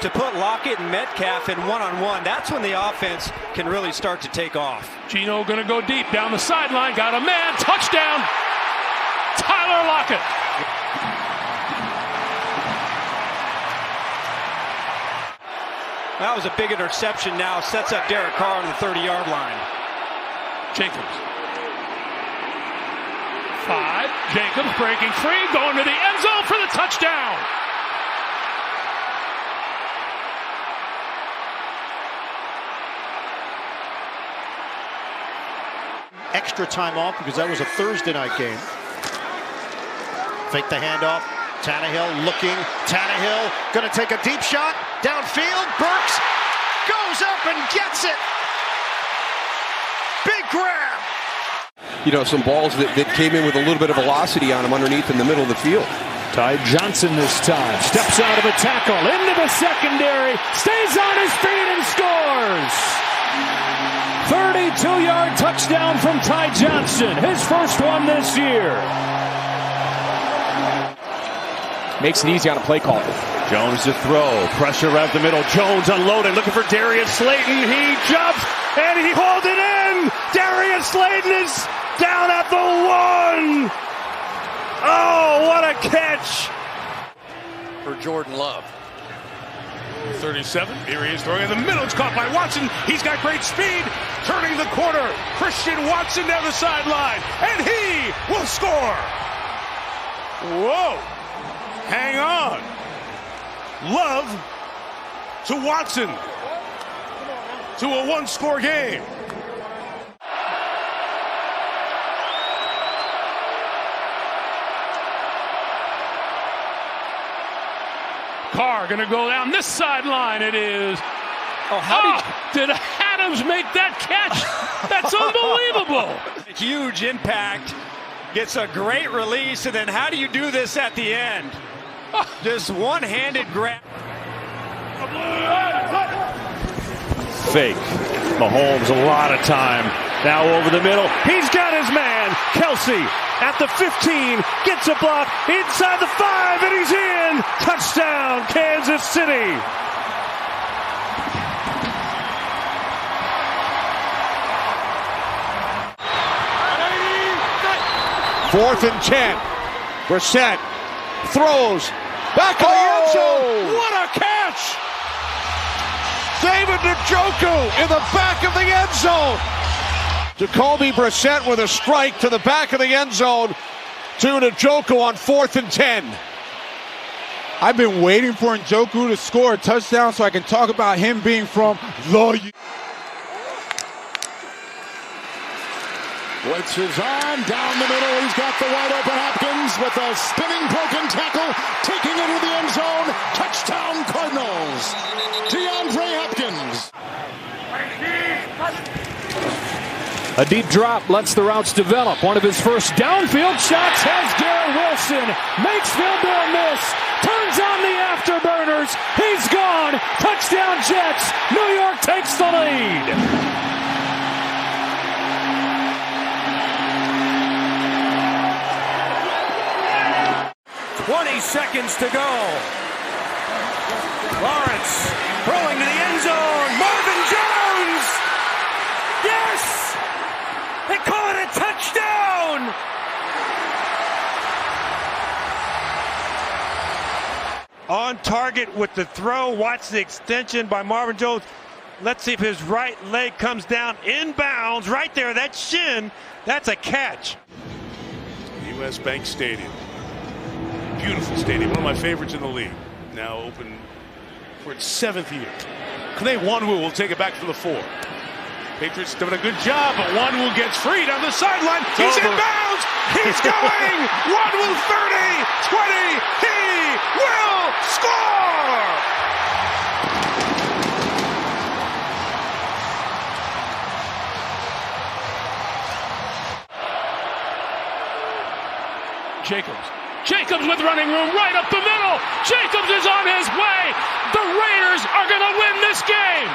to put Lockett and Metcalf in one-on-one, that's when the offense can really start to take off. Geno going to go deep down the sideline. Got a man. Touchdown. Tyler Lockett. That was a big interception now. Sets up Derek Carr on the 30-yard line. Jacobs. 5. Jacobs breaking free. Going to the end zone for the touchdown. Extra time off because that was a Thursday night game. Fake the handoff. Tannehill looking. Tannehill going to take a deep shot. Downfield. Burks goes up and gets it. Big grab. You know, some balls that came in with a little bit of velocity on them underneath in the middle of the field. Ty Johnson this time. Steps out of a tackle. Into the secondary. Stays on his feet and scores. 32-yard touchdown from Ty Johnson. His first one this year. Makes it easy on a play call. Jones to throw. Pressure right the middle. Jones unloading. Looking for Darius Slayton. He jumps and he holds it in. Darius Slayton is down at the 1. Oh, what a catch. For Jordan Love. 37. Here he is throwing in the middle. It's caught by Watson. He's got great speed. Turning the corner. Christian Watson down the sideline. And he will score. Whoa. Hang on. Love to Watson. To a one-score game. Carr going to go down this sideline. It is. Oh, how did Adams make that catch? That's unbelievable. Huge impact. Gets a great release, and then how do you do this at the end? Just one-handed grab. Fake. Mahomes a lot of time. Now over the middle. He's got his man. Kelsey at the 15. Gets a block inside the 5, and he's in. Touchdown, Kansas City. Fourth and 10. Brissett throws. Back of the end zone. What a catch! David Njoku in the back of the end zone. Jacoby Brissett with a strike to the back of the end zone to Njoku on 4th and 10. I've been waiting for Njoku to score a touchdown so I can talk about him being from the... Blitz is on, down the middle, he's got the wide open Hopkins with a spinning broken tackle, taking it to the end zone, touchdown Cardinals, DeAndre Hopkins. A deep drop lets the routes develop. One of his first downfield shots has Garrett Wilson. Makes field goal miss. Turns on the afterburners. He's gone. Touchdown Jets. New York takes the lead. 20 seconds to go. Lawrence throwing to the end zone. Marvin Jones. Yes! They call it a touchdown. On target with the throw. Watch the extension by Marvin Jones. Let's see if his right leg comes down inbounds. Right there, that shin. That's a catch. U.S. Bank Stadium. Beautiful stadium, one of my favorites in the league. Now open for its 7th year. Clay Wanwu will take it back for the 4. Patriots doing a good job, but Wanwu gets free down the sideline. He's in bounds. He's going. Wanwu 30, 20. He will score. Jacobs with running room right up the middle. Jacobs is on his way. The Raiders are going to win this game.